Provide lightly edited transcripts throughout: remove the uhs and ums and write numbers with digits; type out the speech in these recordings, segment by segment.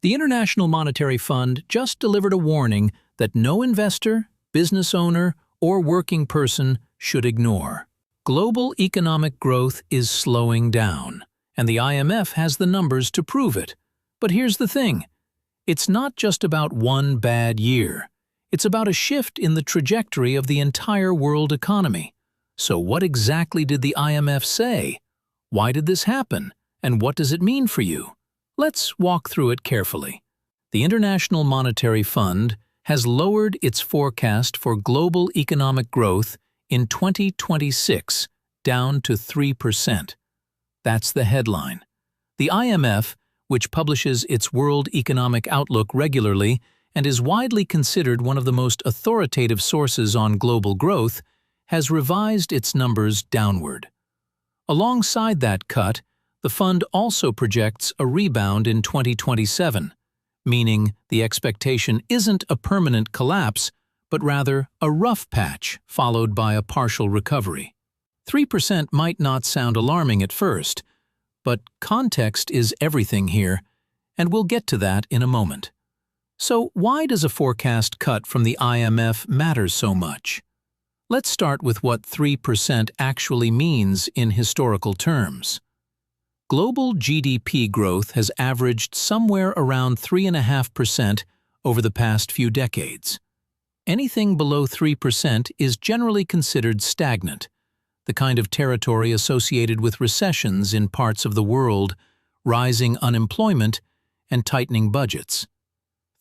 The International Monetary Fund just delivered a warning that no investor, business owner, or working person should ignore. Global economic growth is slowing down, and the IMF has the numbers to prove it. But here's the thing. It's not just about one bad year. It's about a shift in the trajectory of the entire world economy. So what exactly did the IMF say? Why did this happen? And what does it mean for you? Let's walk through it carefully. The International Monetary Fund has lowered its forecast for global economic growth in 2026 down to 3%. That's the headline. The IMF, which publishes its World Economic Outlook regularly and is widely considered one of the most authoritative sources on global growth, has revised its numbers downward. Alongside that cut, the fund also projects a rebound in 2027, meaning the expectation isn't a permanent collapse, but rather a rough patch followed by a partial recovery. 3% might not sound alarming at first, but context is everything here, and we'll get to that in a moment. So why does a forecast cut from the IMF matter so much? Let's start with what 3% actually means in historical terms. Global GDP growth has averaged somewhere around 3.5% over the past few decades. Anything below 3% is generally considered stagnant, the kind of territory associated with recessions in parts of the world, rising unemployment, and tightening budgets.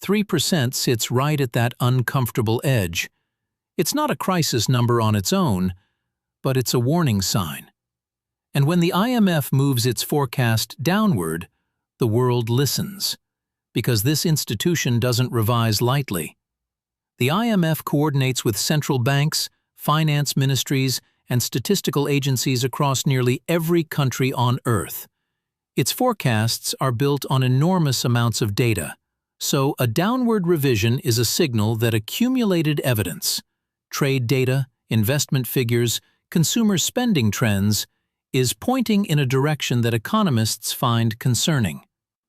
3% sits right at that uncomfortable edge. It's not a crisis number on its own, but it's a warning sign. And when the IMF moves its forecast downward, the world listens, because this institution doesn't revise lightly. The IMF coordinates with central banks, finance ministries, and statistical agencies across nearly every country on Earth. Its forecasts are built on enormous amounts of data, so a downward revision is a signal that accumulated evidence, trade data, investment figures, consumer spending trends, is pointing in a direction that economists find concerning.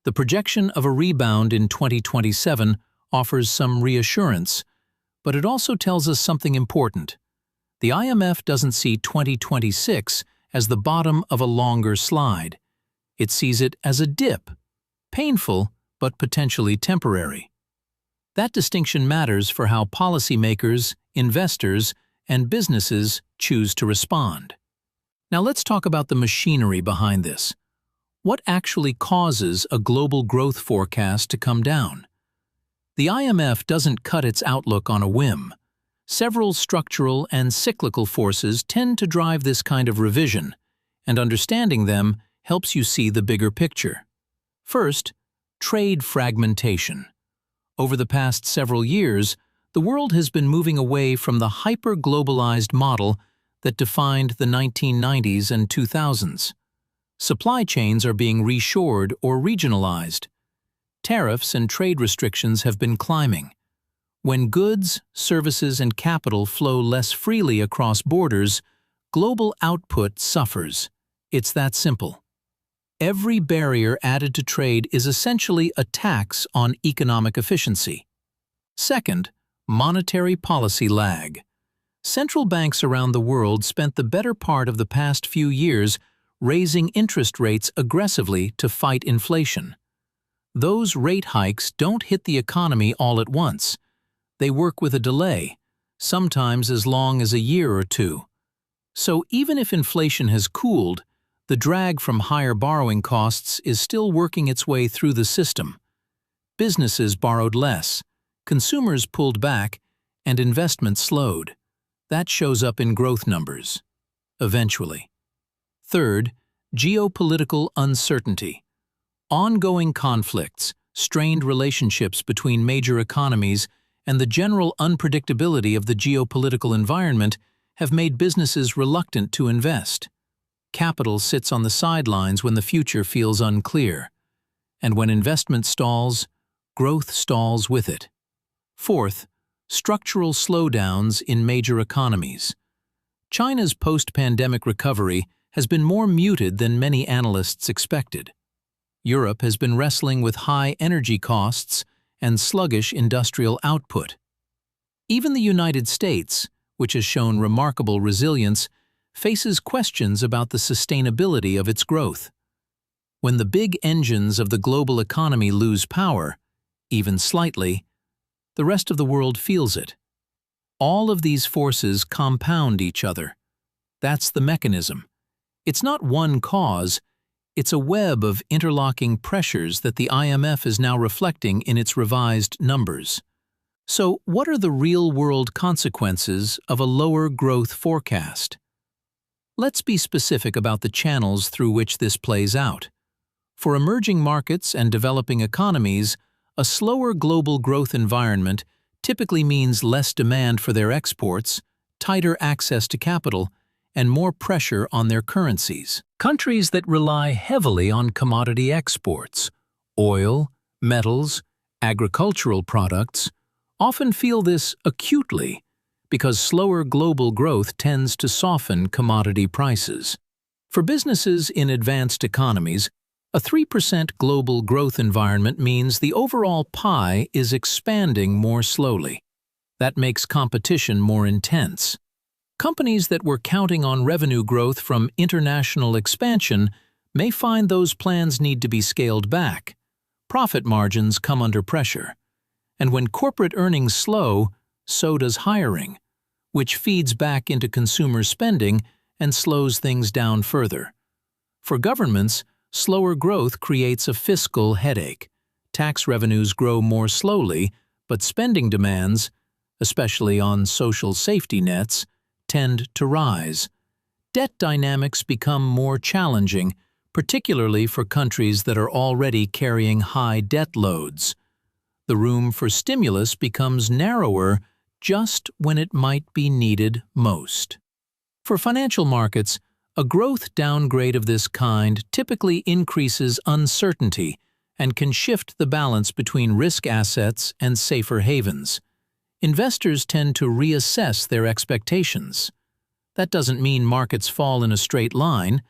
The projection of a rebound in 2027 offers some reassurance, but it also tells us something important. The IMF doesn't see 2026 as the bottom of a longer slide. It sees it as a dip, painful but potentially temporary. That distinction matters for how policymakers, investors, and businesses choose to respond. Now let's talk about the machinery behind this. What actually causes a global growth forecast to come down? The IMF doesn't cut its outlook on a whim. Several structural and cyclical forces tend to drive this kind of revision, and understanding them helps you see the bigger picture. First, trade fragmentation. Over the past several years, the world has been moving away from the hyper-globalized model that defined the 1990s and 2000s. Supply chains are being reshored or regionalized. Tariffs and trade restrictions have been climbing. When goods, services, and capital flow less freely across borders, global output suffers. It's that simple. Every barrier added to trade is essentially a tax on economic efficiency. Second, monetary policy lag. Central banks around the world spent the better part of the past few years raising interest rates aggressively to fight inflation. Those rate hikes don't hit the economy all at once. They work with a delay, sometimes as long as a year or two. So even if inflation has cooled, the drag from higher borrowing costs is still working its way through the system. Businesses borrowed less, consumers pulled back, and investment slowed. That shows up in growth numbers, eventually. Third, geopolitical uncertainty. Ongoing conflicts, strained relationships between major economies, and the general unpredictability of the geopolitical environment have made businesses reluctant to invest. Capital sits on the sidelines when the future feels unclear. And when investment stalls, growth stalls with it. Fourth, structural slowdowns in major economies. China's post-pandemic recovery has been more muted than many analysts expected. Europe has been wrestling with high energy costs and sluggish industrial output. Even the United States, which has shown remarkable resilience, faces questions about the sustainability of its growth. When the big engines of the global economy lose power, even slightly, the rest of the world feels it. All of these forces compound each other. That's the mechanism. It's not one cause, it's a web of interlocking pressures that the IMF is now reflecting in its revised numbers. So, what are the real-world consequences of a lower growth forecast? Let's be specific about the channels through which this plays out. For emerging markets and developing economies, a slower global growth environment typically means less demand for their exports, tighter access to capital, and more pressure on their currencies. Countries that rely heavily on commodity exports, oil, metals, agricultural products, often feel this acutely because slower global growth tends to soften commodity prices. For businesses in advanced economies, a 3% global growth environment means the overall pie is expanding more slowly. That makes competition more intense. Companies that were counting on revenue growth from international expansion may find those plans need to be scaled back. Profit margins come under pressure. And when corporate earnings slow, so does hiring, which feeds back into consumer spending and slows things down further. For governments, slower growth creates a fiscal headache. Tax revenues grow more slowly, but spending demands, especially on social safety nets, tend to rise. Debt dynamics become more challenging, particularly for countries that are already carrying high debt loads. The room for stimulus becomes narrower just when it might be needed most. For financial markets, a growth downgrade of this kind typically increases uncertainty and can shift the balance between risk assets and safer havens. Investors tend to reassess their expectations. That doesn't mean markets fall in a straight line.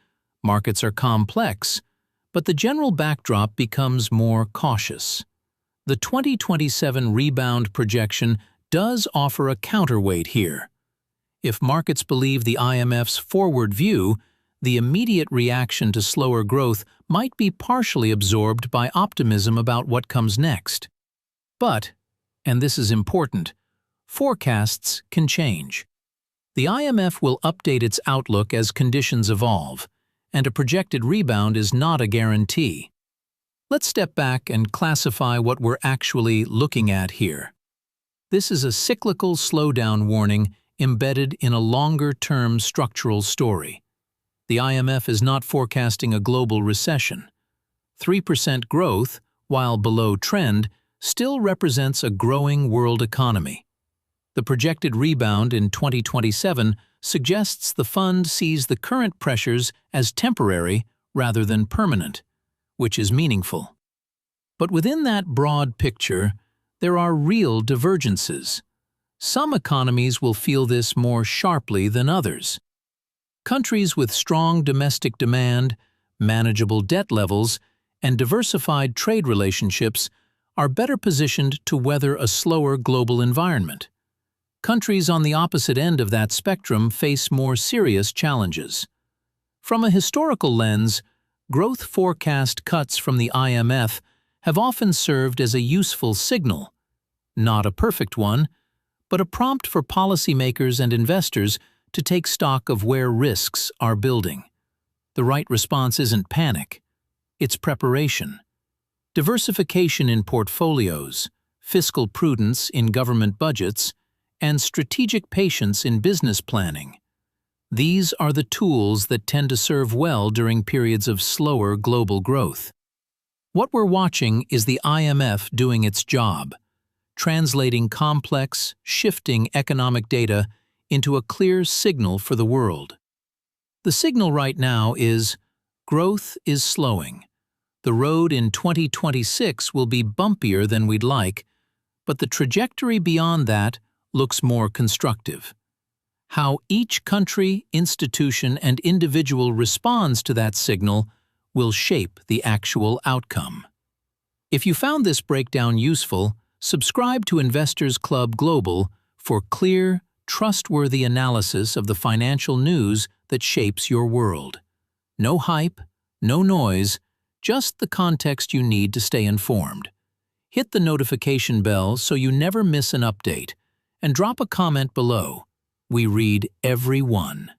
Markets are complex, but the general backdrop becomes more cautious. The 2027 rebound projection does offer a counterweight here. If markets believe the IMF's forward view, the immediate reaction to slower growth might be partially absorbed by optimism about what comes next. But, and this is important, forecasts can change. The IMF will update its outlook as conditions evolve, and a projected rebound is not a guarantee. Let's step back and classify what we're actually looking at here. This is a cyclical slowdown warning embedded in a longer-term structural story. The IMF is not forecasting a global recession. 3% growth, while below trend, still represents a growing world economy. The projected rebound in 2027 suggests the fund sees the current pressures as temporary rather than permanent, which is meaningful. But within that broad picture, there are real divergences. Some economies will feel this more sharply than others. Countries with strong domestic demand, manageable debt levels, and diversified trade relationships are better positioned to weather a slower global environment. Countries on the opposite end of that spectrum face more serious challenges. From a historical lens, growth forecast cuts from the IMF have often served as a useful signal. Not a perfect one, but a prompt for policymakers and investors to take stock of where risks are building. The right response isn't panic, it's preparation. Diversification in portfolios, fiscal prudence in government budgets, and strategic patience in business planning. These are the tools that tend to serve well during periods of slower global growth. What we're watching is the IMF doing its job, translating complex, shifting economic data into a clear signal for the world. The signal right now is, growth is slowing. The road in 2026 will be bumpier than we'd like, but the trajectory beyond that looks more constructive. How each country, institution, and individual responds to that signal will shape the actual outcome. If you found this breakdown useful, subscribe to Investors Club Global for clear, trustworthy analysis of the financial news that shapes your world. No hype, no noise, just the context you need to stay informed. Hit the notification bell so you never miss an update, and drop a comment below. We read every one.